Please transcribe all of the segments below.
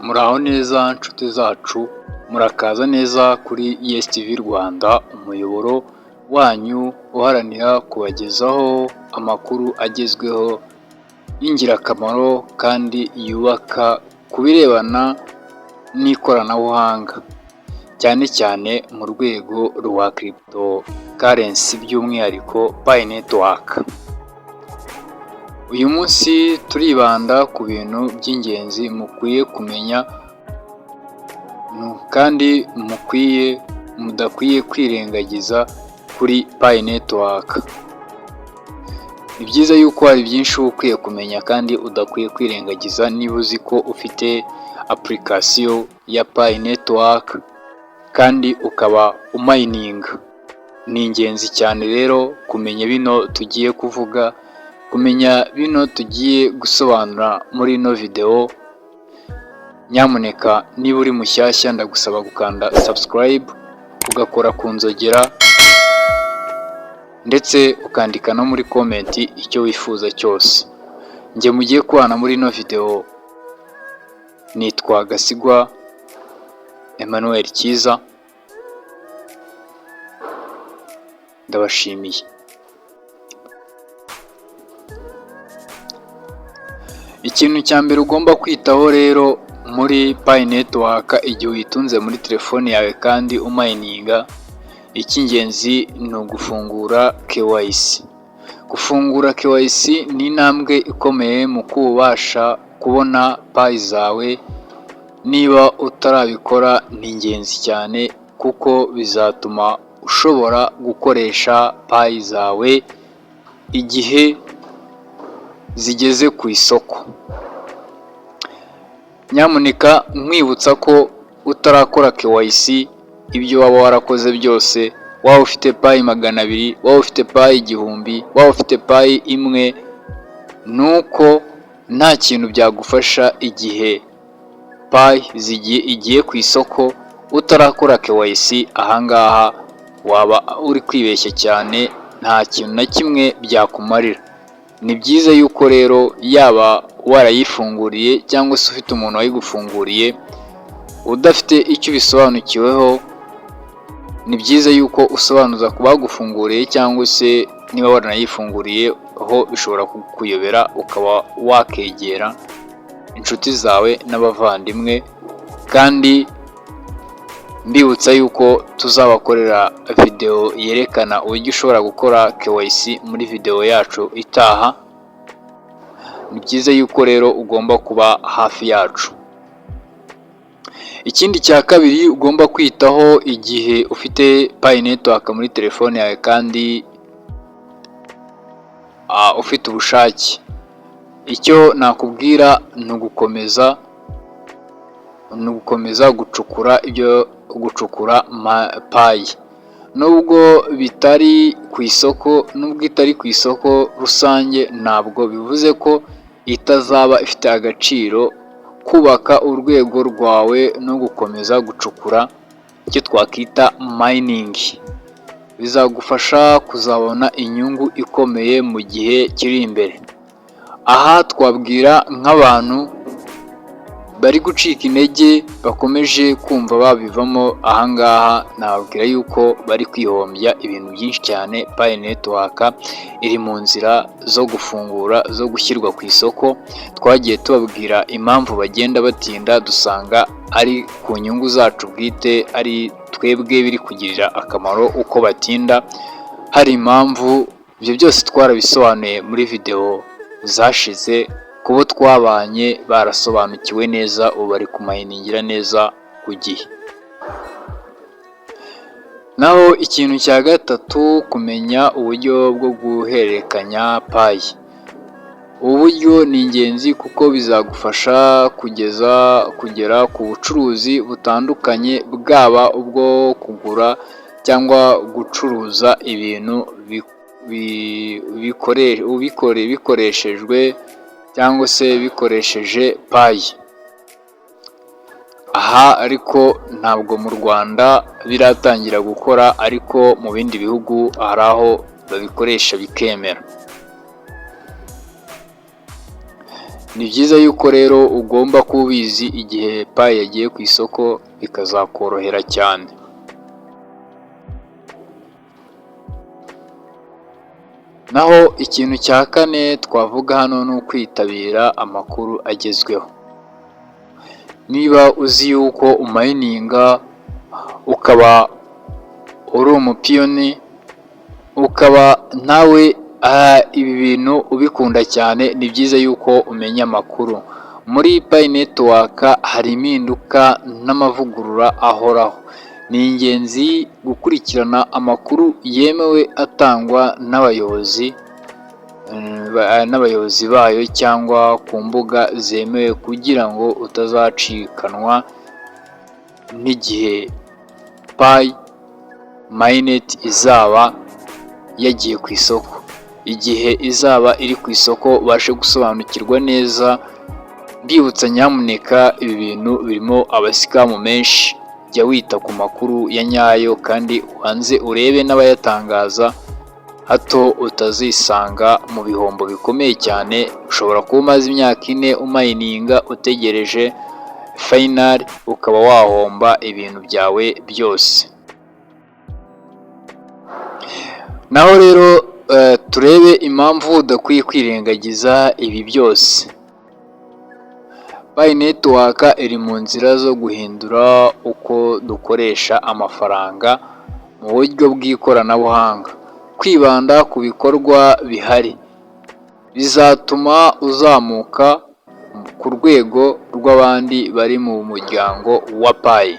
Muraho neza nshuti zacu, murakaza neza kuri ESTV Rwanda, umuyoboro wanyu uharanira kubagezaho amakuru agezweho y'ingirakamaro kandi yubaka ku birebana n'ikoranabuhanga, cyane cyane mu rwego rwa cryptocurrency by'umwihariko Pi Network. Uyu munsi turibanda ku bintu by'ingenzi mukwiye kumenya kandi mudakwiye kwirengagiza kuri Pi Network. Ni byiza yuko hari byinshi uba ukwiye kumenya kandi udakwiye kwirengagiza niba uzi ko ufite application ya Pi Network kandi ukaba umayininga. Ni ingenzi cyane rero kumenya bino tugiye kuvuga, kumenya bino tugiye gusobanura muri ino video. Nyamuneka niba uri mushyashya ndagusaba gukanda subscribe, ugakora ku nzogera ndetse ukandika no muri comment icyo wifuza cyose. Njye mugiye kubana muri ino video nitwa Gasigwa Emmanuel Cyiza, ndabashimiye. Ikintu cya mbere ugomba kwitaho rero muri Pi Network igihe uyitunze muri telefone yawe kandi umayininga, icy'ingenzi ni ugufungura KYC. Gufungura KYC ni intambwe ikomeye mu kubasha kubona Pi zawe. Niba utarabikora ni ingenzi cyane kuko bizatuma ushobora gukoresha Pi zawe igihe zigeze ku isoko. Nyamuneka nkwibutsa ko utarakora KYC, ibyo waba warakoze byose, waba ufite Pi 200, waba ufite Pi 1000, waba ufite Pi 1, nuko nta kintu byagufasha igihe Pi igiye ku isoko utarakora KYC. Ahangaha waba uri kwibeshya cyane, nta kintu na kimwe byakumarira. Ni byiza yuko rero yaba warayifunguriye cyangwa se ufite umuntu wayigufunguriye udafite icyo bisobanukiweho, ni byiza yuko usobanuza ku bagufunguriye, cyangwa se niba waranayifunguriye ho bishobora kukuyobera, ukaba wakegera inshuti zawe n'abavandimwe. Kandi mbibutsa yuko tuzabakorera video yerekana uburyo ushobora gukora KYC muri video yacu itaha. Ni byiza yuko rero ugomba kuba hafi yacu. Ikindi cya kabiri ugomba kwitaho igihe ufite Pi Network muri telefone yawe kandi ufite ubushake, icyo nakubwira ni ugukomeza gucukura Pi. Nubwo itari ku isoko rusange, ntabwo bivuze ko itazaba ifite agaciro. Kubaka urwego rwawe no gukomeza gucukura icyo twakwita mining bizagufasha kuzabona inyungu ikomeye mu gihe kiri imbere. Aha twabwira nk'abantu bari gucika intege bakomeje kumva babivamo, ahangaha nababwira yuko bari kwihombya ibintu byinshi cyane. Pi Network iri mu nzira zo gufungura, zo gushyirwa ku isoko. Twagiye tubabwira impamvu bagenda batinda, dusanga ari ku nyungu zacu bwite, ari twebwe biri kugirira akamaro uko batinda. Hari impamvu, ibyo byose twarabisobanuye muri video zashize. Kubo twabanye barasobanukiwe neza, ubu bari kumayiningira neza ku gihe. Naho ikintu cya gatatu, kumenya uburyo bwo guhererekanya Pi. Ubu buryo ni ingenzi kuko bizagufasha kugera ku bucuruzi butandukanye, bwaba ubwo kugura cyangwa gucuruza ibintu bikoreshejwe cyangwa se bikoresheje Pi. Aha ariko ntabwo mu Rwanda biratangira gukora, ariko mu bindi bihugu hari aho babikoresha bikemera. Ni byiza yuko rero ugomba kuba ubizi igihe payi yagiye ku isoko, bikazakorohera cyane. Naho ikintu cya kane twavuga hano ni ukwitabira amakuru agezweho. Niba uzi yuko umayininga, ukaba uri umupiyoni, ukaba nawe ibi bintu ubikunda cyane, ni byiza yuko umenya amakuru. Muri Pi Network hari impinduka n'amavugurura ahoraho. Ni ingenzi gukurikirana amakuru yemewe atangwa n'abayobozi bayo cyangwa ku mbuga zemewe, kugira ngo utazacikanwa n'igihe Pi Mainnet izaba yagiye ku isoko. Igihe izaba iri ku isoko ubashe gusobanukirwa neza. Mbibutsa nyamuneka, ibi bintu birimo abasikamu menshi. Jya wita ku makuru ya nyayo kandi ubanze urebe n'abayatangaza, hato utazisanga mu bihombo bikomeye cyane. Ushobora kuba umaze imyaka 4 umayininga utegereje fayinali, ukaba wahomba ibintu byawe byose. Naho rero turebe impamvu udakwiye kwirengagiza ibi byose. Pi Network iri mu nzira zo guhindura uko dukoresha amafaranga mu buryo bw'ikoranabuhanga. Kwibanda ku bikorwa bihari bizatuma uzamuka ku rwego rw'abandi bari mu muryango wa Pi.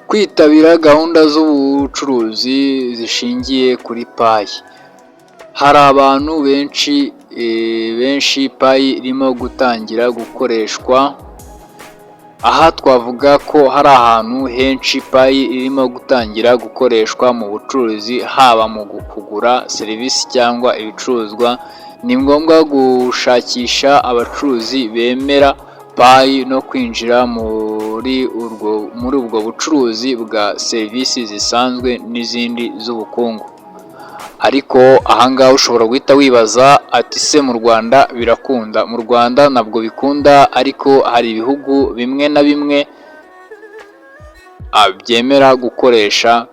Kwitabira gahunda z'ubucuruzi zishingiye kuri Pi. Hari abantu benshi Pi irimo gutangira gukoreshwa. Aha twavuga ko hari ahantu henshi Pi irimo gutangira gukoreshwa mu bucuruzi, haba mu kugura serivisi cyangwa ibicuruzwa. Ni ngombwa gushakisha abacuruzi bemera Pi no kwinjira muri ubwo bucuruzi bwa serivisi zisanzwe n'izindi z'ubukungu. Ariko ahangaha ushobora guhita wibaza ati se mu Rwanda birakunda? Mu Rwanda ntabwo bikunda, ariko hari ibihugu bimwe na bimwe byemera gukoresha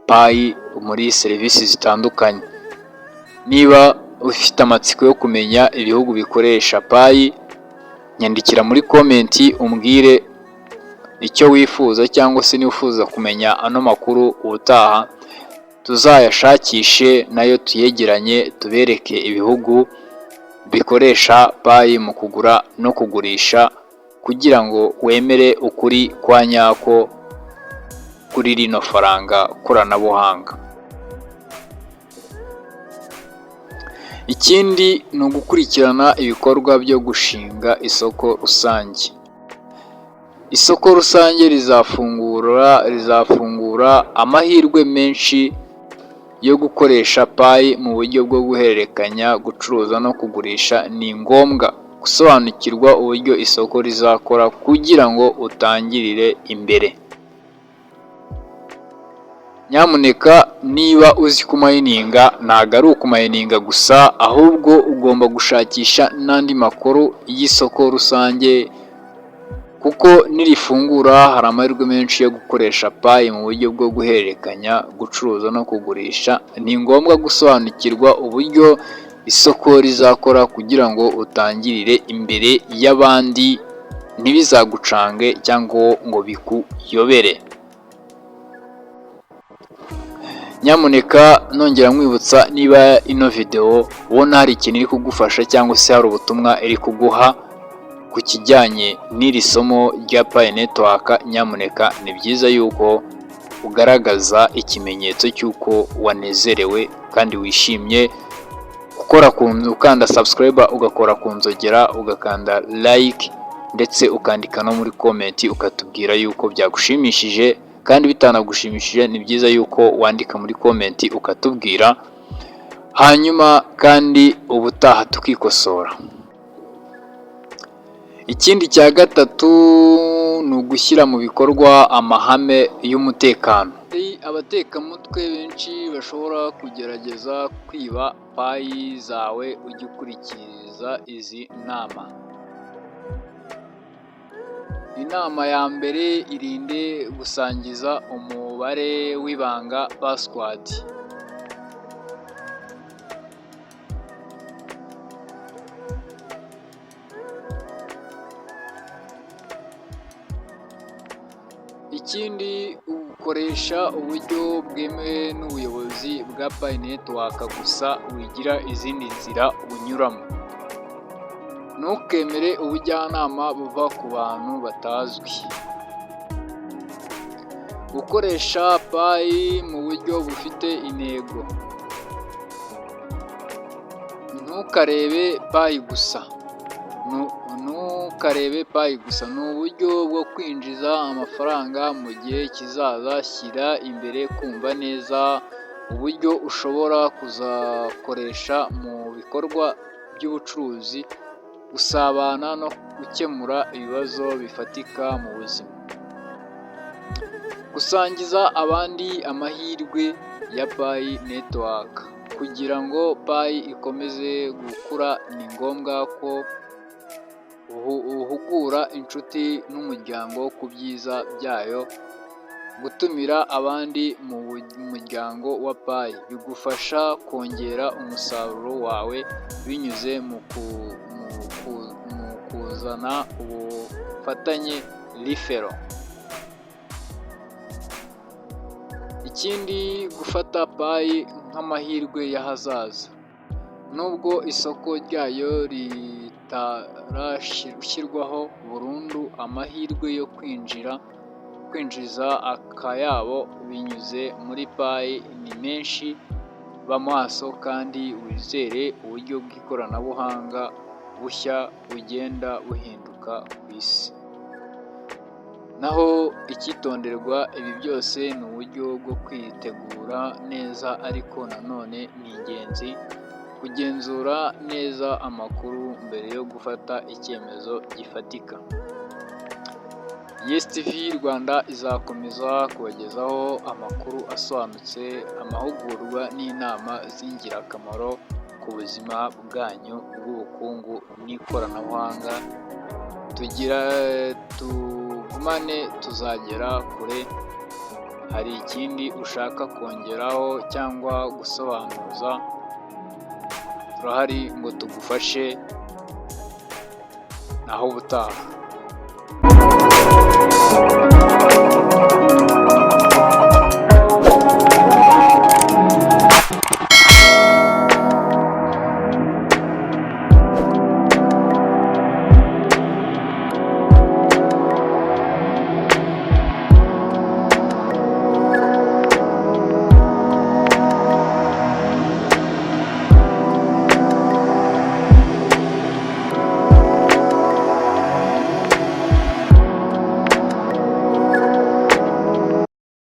Pi muri serivisi zitandukanye. Niba ufite amatsiko yo kumenya ibihugu bikoresha Pi, nyandikira muri komenti umbwire icyo wifuza, cyangwa se nifuza kumenya ano makuru ubutaha tuzayashakishe nayo tuyegeranye, tubereke ibihugu bikoresha Pi mu kugura no kugurisha, kugira ngo wemere ukuri kwa nyako kuri rino faranga koranabuhanga. Ikindi ni ugukurikirana ibikorwa byo gushinga isoko rusange. Isoko rusange rizafungura amahirwe menshi yo gukoresha Pi mu buryo bwo guhererekanya, gucuruza no kugurisha. Ni ngombwa gusobanukirwa uburyo isoko rizakora kugira ngo utangirire imbere. Nyamuneka, niba uzi kumayininga, ntabwo ari ukumayininga gusa, ahubwo ugomba gushakisha n'andi makuru y'isoko rusange, kuko nirifungura hari amahirwe menshi yo gukoresha Pi mu buryo bwo guhererekanya, gucuruza no kugurisha. Ni ngombwa gusobanukirwa uburyo isoko rizakora kugira ngo utangirire imbere y'abandi, ntibizagucange cyangwa ngo bikuyobere. Nyamuneka, nongera nkwibutsa, niba ino video ubona hari ikintu iri kugufasha cyangwa se hari ubutumwa iri kuguha ku kijyanye n'iri somo rya Pi Network, nyamuneka ni byiza yuko ugaragaza ikimenyetso cy'uko wanezerewe kandi wishimye, ukanda subscribe, ugakora ku nzogera, ugakanda like, ndetse ukandika no muri komenti ukatubwira yuko byagushimishije. Kandi bitanagushimishije, ni byiza yuko wandika muri komenti ukatubwira, hanyuma kandi ubutaha tukikosora. Ikindi cya gatatu ni ugushyira mu bikorwa amahame y'umutekano. Hari abatekamutwe benshi bashobora kugerageza kwiba payi zawe ujya ukurikiza izi nama. Inama ya mbere, irinde gusangiza umubare w'ibanga password. Ikindi, ukoresha uburyo bwemewe n'ubuyobozi bwa Pi Network gusa, wigira izindi nzira unyuramo. Ntukemere ubujyanama buva ku bantu batazwi. Gukoresha payi mu buryo bufite intego. Ntukarebe payi gusa. Ntukarebe payi gusa. Ni uburyo bwo kwinjiza amafaranga mu gihe kizaza. Shyira imbere kumva neza uburyo ushobora kuzakoresha mu bikorwa by'ubucuruzi, gusabana no gukemura ibibazo bifatika mu buzima. Gusangiza abandi amahirwe ya Pi Network. Kugira ngo payi ikomeze gukura, ni ngombwa ko uhugura inshuti n'umuryango ku byiza byayo. Gutumira abandi mu muryango wa payi bigufasha kongera umusaruro wawe binyuze mu kuzana ubufatanye referral. Ikindi, gufata payi nk'amahirwe y'ahazaza. Nubwo isoko ryayo ritarashyirwaho burundu, amahirwe yo kwinjiza akayabo binyuze muri payi ni menshi. Ba maso kandi wizere uburyo bw'ikoranabuhanga bushya bugenda buhinduka ku isi. Naho icyitonderwa, ibi byose ni uburyo bwo kwitegura neza, ariko nanone ni ingenzi kugenzura neza amakuru mbere yo gufata icyemezo gifatika. Yes TV Rwanda izakomeza kubagezaho amakuru asobanutse, amahugurwa n'inama z'ingirakamaro ku buzima bwanyu bw'ubukungu n'ikoranabuhanga. Tugumane, tuzagera kure. Hari ikindi ushaka kongeraho cyangwa gusobanuza, turahari ngo tugufashe. Naho ubutaha.